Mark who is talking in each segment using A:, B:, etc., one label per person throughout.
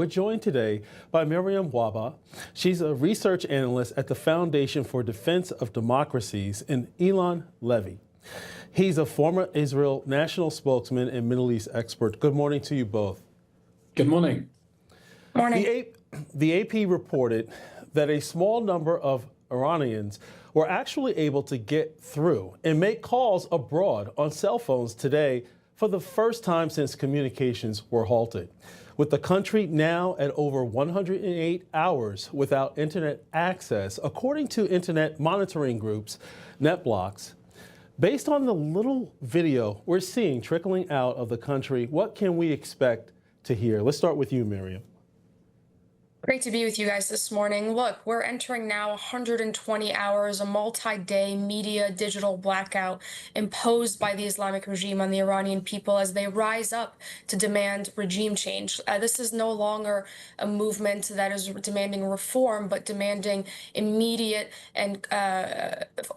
A: We're joined today by Miriam Waba. She's a research analyst at the Foundation for Defense of Democracies, and Eylon Levy. He's a former Israel national spokesman and Middle East expert. Good morning to you both.
B: Good morning.
C: Morning.
A: The AP reported that a small number of Iranians were actually able to get through and make calls abroad on cell phones today for the first time since communications were halted. With the country now at over 108 hours without internet access, according to internet monitoring groups, NetBlocks. Based on the little video we're seeing trickling out of the country, what can we expect to hear? Let's start with you, Miriam.
C: Great to be with you guys this morning. Look, we're entering now 120 hours, a multi-day media digital blackout imposed by the Islamic regime on the Iranian people as they rise up to demand regime change. This is no longer a movement that is demanding reform, but demanding immediate and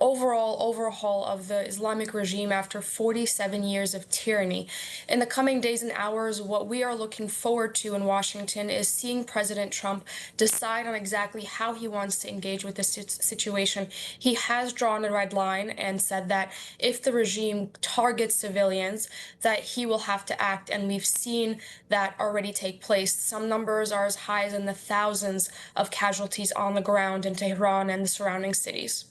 C: overall overhaul of the Islamic regime after 47 years of tyranny. In the coming days and hours, what we are looking forward to in Washington is seeing President Trump decide on exactly how he wants to engage with this situation. He has drawn a red line and said that if the regime targets civilians, that he will have to act, and we've seen that already take place. Some numbers are as high as in the thousands of casualties on the ground in Tehran and the surrounding cities.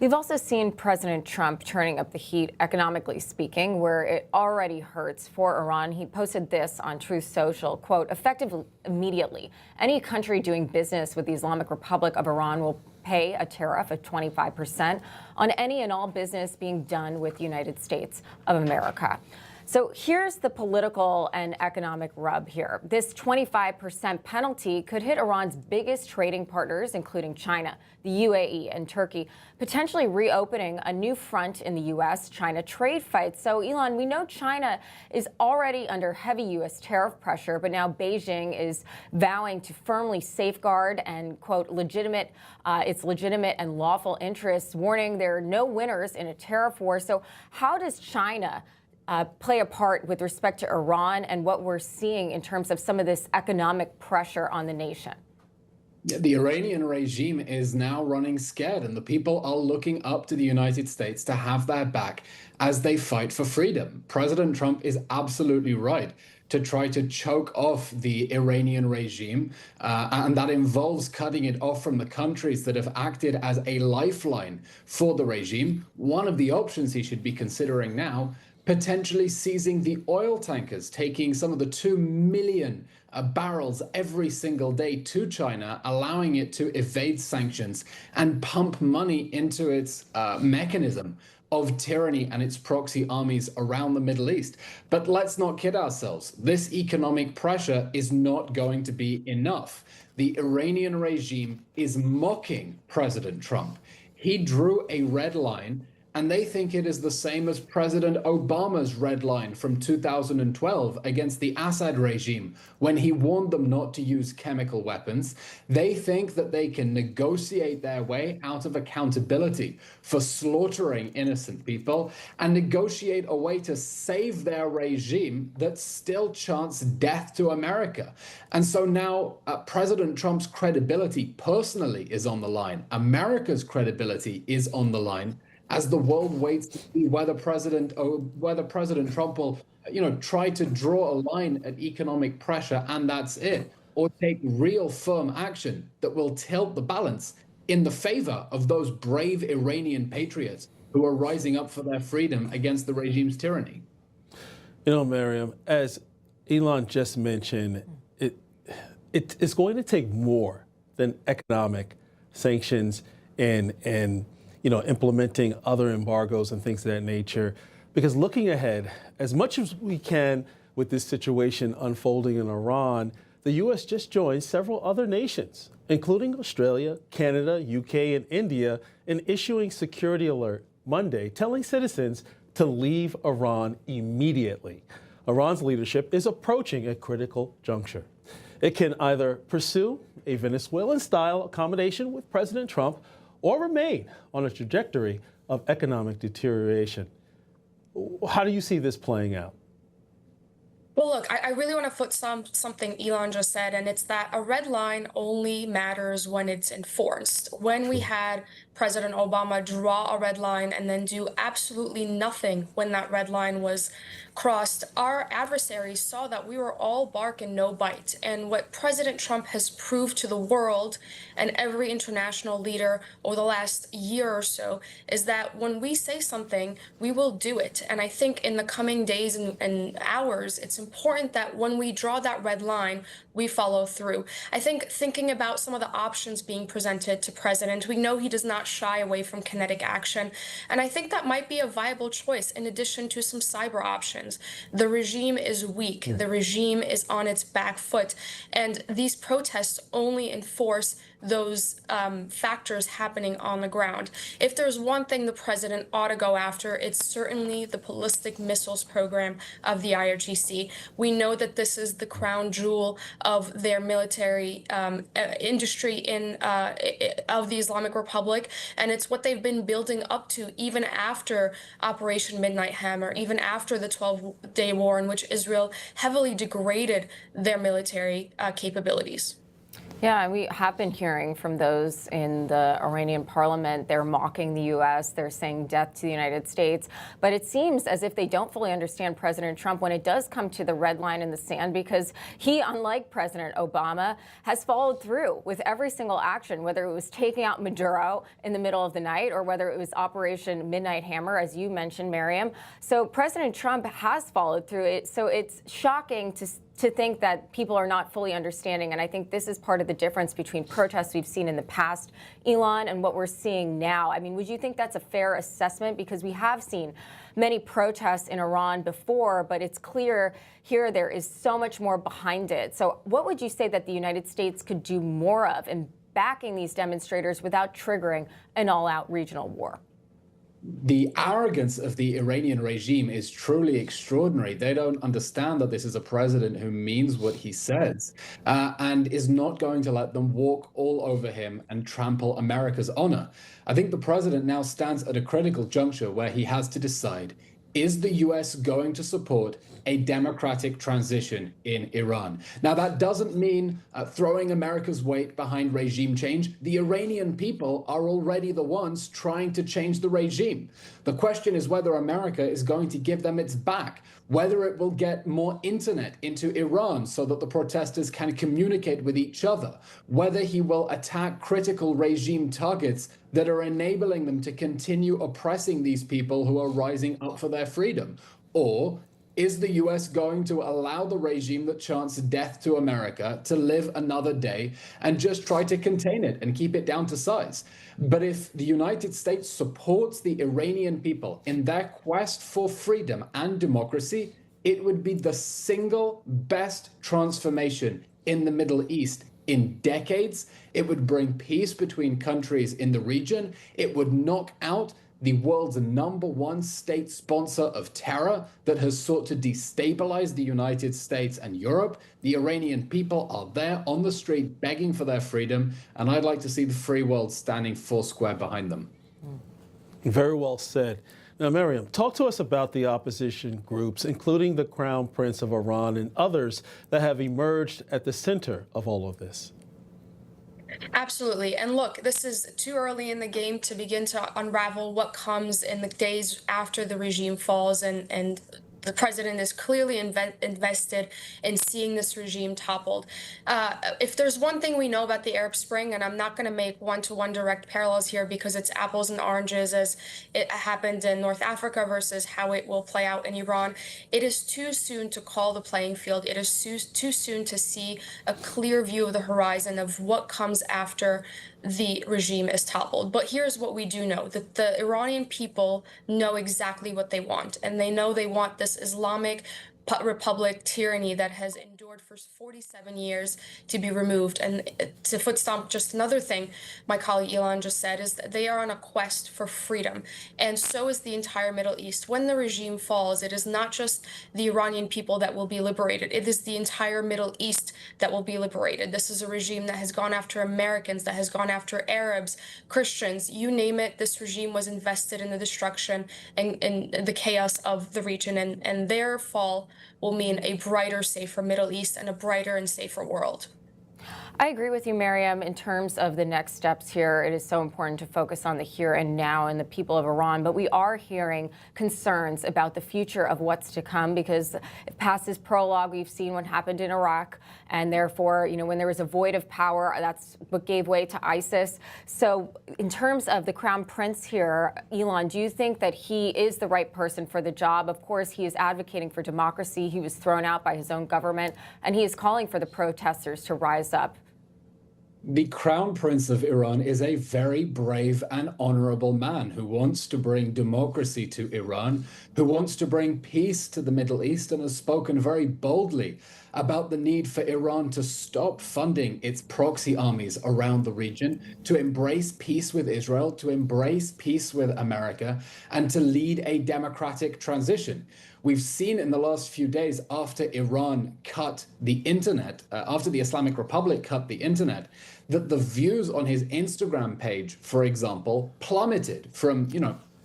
D: We've also seen President Trump turning up the heat, economically speaking, where it already hurts for Iran. He posted this on Truth Social, quote, effective immediately. Any country doing business with the Islamic Republic of Iran will pay a tariff of 25% on any and all business being done with the United States of America. So here's the political and economic rub here. This 25% penalty could hit Iran's biggest trading partners, including China, the UAE, and Turkey, potentially reopening a new front in the U.S.-China trade fight. So, Eylon, we know China is already under heavy U.S. tariff pressure, but now Beijing is vowing to firmly safeguard and, quote, its legitimate and lawful interests, warning there are no winners in a tariff war. So how does China play a part with respect to Iran and what we're seeing in terms of some of this economic pressure on the nation?
B: The Iranian regime is now running scared, and the people are looking up to the United States to have their back as they fight for freedom. President Trump is absolutely right to try to choke off the Iranian regime, and that involves cutting it off from the countries that have acted as a lifeline for the regime. One of the options he should be considering now, potentially seizing the oil tankers, taking some of the 2 million barrels every single day to China, allowing it to evade sanctions and pump money into its mechanism of tyranny and its proxy armies around the Middle East. But let's not kid ourselves. This economic pressure is not going to be enough. The Iranian regime is mocking President Trump. He drew a red line, and they think it is the same as President Obama's red line from 2012 against the Assad regime when he warned them not to use chemical weapons. They think that they can negotiate their way out of accountability for slaughtering innocent people and negotiate a way to save their regime that still chants death to America. And so now President Trump's credibility personally is on the line. America's credibility is on the line, as the world waits to see whether President Trump will, try to draw a line at economic pressure and that's it, or take real firm action that will tilt the balance in the favor of those brave Iranian patriots who are rising up for their freedom against the regime's tyranny.
A: You know, Miriam, as Eylon just mentioned, it's going to take more than economic sanctions and implementing other embargoes and things of that nature. Because looking ahead, as much as we can with this situation unfolding in Iran, the U.S. just joined several other nations, including Australia, Canada, UK, and India, in issuing security alert Monday, telling citizens to leave Iran immediately. Iran's leadership is approaching a critical juncture. It can either pursue a Venezuelan-style accommodation with President Trump or remain on a trajectory of economic deterioration. How do you see this playing out?
C: Well, look, I really want to foot something Elon just said, and it's that a red line only matters when it's enforced. When we had President Obama draw a red line and then do absolutely nothing when that red line was crossed, our adversaries saw that we were all bark and no bite. And what President Trump has proved to the world and every international leader over the last year or so is that when we say something, we will do it. And I think in the coming days and hours, it's important that when we draw that red line, we follow through. I think thinking about some of the options being presented to President, we know he does not shy away from kinetic action. And I think that might be a viable choice in addition to some cyber options. The regime is weak. The regime is on its back foot. And these protests only enforce those factors happening on the ground. If there's one thing the president ought to go after, it's certainly the ballistic missiles program of the IRGC. We know that this is the crown jewel of their military industry of the Islamic Republic, and it's what they've been building up to even after Operation Midnight Hammer, even after the 12-day war in which Israel heavily degraded their military capabilities.
D: Yeah, and we have been hearing from those in the Iranian parliament. They're mocking the U.S. They're saying death to the United States. But it seems as if they don't fully understand President Trump when it does come to the red line in the sand, because he, unlike President Obama, has followed through with every single action, whether it was taking out Maduro in the middle of the night or whether it was Operation Midnight Hammer, as you mentioned, Miriam. So President Trump has followed through it. So it's shocking to think that people are not fully understanding. And I think this is part of the difference between protests we've seen in the past, Eylon, and what we're seeing now. I mean, would you think that's a fair assessment? Because we have seen many protests in Iran before, but it's clear here there is so much more behind it. So what would you say that the United States could do more of in backing these demonstrators without triggering an all-out regional war?
B: The arrogance of the Iranian regime is truly extraordinary. They don't understand that this is a president who means what he says and is not going to let them walk all over him and trample America's honor. I think the president now stands at a critical juncture where he has to decide, is the U.S. going to support a democratic transition in Iran? Now, that doesn't mean throwing America's weight behind regime change. The Iranian people are already the ones trying to change the regime. The question is whether America is going to give them its back, whether it will get more internet into Iran so that the protesters can communicate with each other, whether he will attack critical regime targets that are enabling them to continue oppressing these people who are rising up for their freedom. Or is the US going to allow the regime that chants death to America to live another day and just try to contain it and keep it down to size? But if the United States supports the Iranian people in their quest for freedom and democracy, it would be the single best transformation in the Middle East in decades. It would bring peace between countries in the region. It would knock out the world's #1 state sponsor of terror that has sought to destabilize the United States and Europe. The Iranian people are there on the street begging for their freedom, and I'd like to see the free world standing foursquare behind them.
A: Very well said. Now, Miriam, talk to us about the opposition groups, including the Crown Prince of Iran and others that have emerged at the center of all of this.
C: Absolutely. And look, this is too early in the game to begin to unravel what comes in the days after the regime falls, and the president is clearly invested in seeing this regime toppled. If there's one thing we know about the Arab Spring, and I'm not going to make one-to-one direct parallels here because it's apples and oranges as it happened in North Africa versus how it will play out in Iran, it is too soon to call the playing field. It is too soon to see a clear view of the horizon of what comes after the regime is toppled. But here's what we do know, that the Iranian people know exactly what they want, and they know they want this Islamic Republic tyranny that has endured ignored for 47 years to be removed. And to foot stomp just another thing my colleague Eylon just said is that they are on a quest for freedom. And so is the entire Middle East. When the regime falls, it is not just the Iranian people that will be liberated. It is the entire Middle East that will be liberated. This is a regime that has gone after Americans, that has gone after Arabs, Christians, you name it. This regime was invested in the destruction and the chaos of the region. And their fall will mean a brighter, safer Middle East and a brighter and safer world.
D: I agree with you, Miriam, in terms of the next steps here. It is so important to focus on the here and now and the people of Iran. But we are hearing concerns about the future of what's to come, because past this prologue, we've seen what happened in Iraq. And therefore, when there was a void of power, that's what gave way to ISIS. So in terms of the Crown Prince here, Eylon, do you think that he is the right person for the job? Of course, he is advocating for democracy. He was thrown out by his own government, and he is calling for the protesters to rise up.
B: The Crown Prince of Iran is a very brave and honorable man who wants to bring democracy to Iran, who wants to bring peace to the Middle East, and has spoken very boldly about the need for Iran to stop funding its proxy armies around the region, to embrace peace with Israel, to embrace peace with America, and to lead a democratic transition. We've seen in the last few days, after Iran cut the internet, after the Islamic Republic cut the internet, that the views on his Instagram page, for example, plummeted from,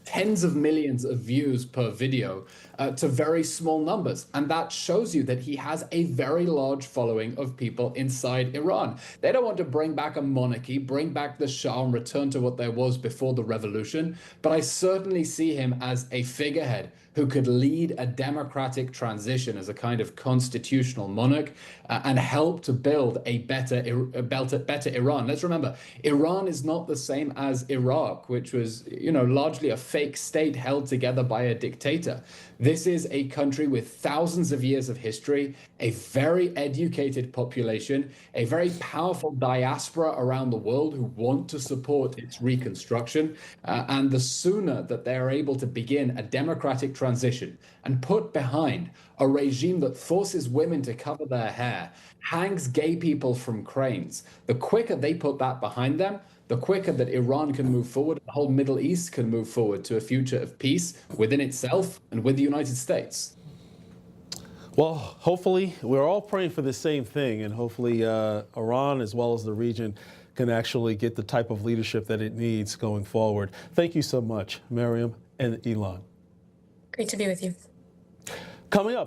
B: tens of millions of views per video to very small numbers. And that shows you that he has a very large following of people inside Iran. They don't want to bring back a monarchy, bring back the Shah and return to what there was before the revolution. But I certainly see him as a figurehead who could lead a democratic transition as a kind of constitutional monarch and help to build a better Iran. Let's remember, Iran is not the same as Iraq, which was, largely a fake state held together by a dictator. This is a country with thousands of years of history, a very educated population, a very powerful diaspora around the world who want to support its reconstruction. And the sooner that they are able to begin a democratic transition and put behind a regime that forces women to cover their hair, hangs gay people from cranes, the quicker they put that behind them, the quicker that Iran can move forward, the whole Middle East can move forward to a future of peace within itself and with the United States.
A: Well, hopefully, we're all praying for the same thing, and hopefully Iran, as well as the region, can actually get the type of leadership that it needs going forward. Thank you so much, Miriam and Eylon.
C: Great to be with you.
A: Coming up.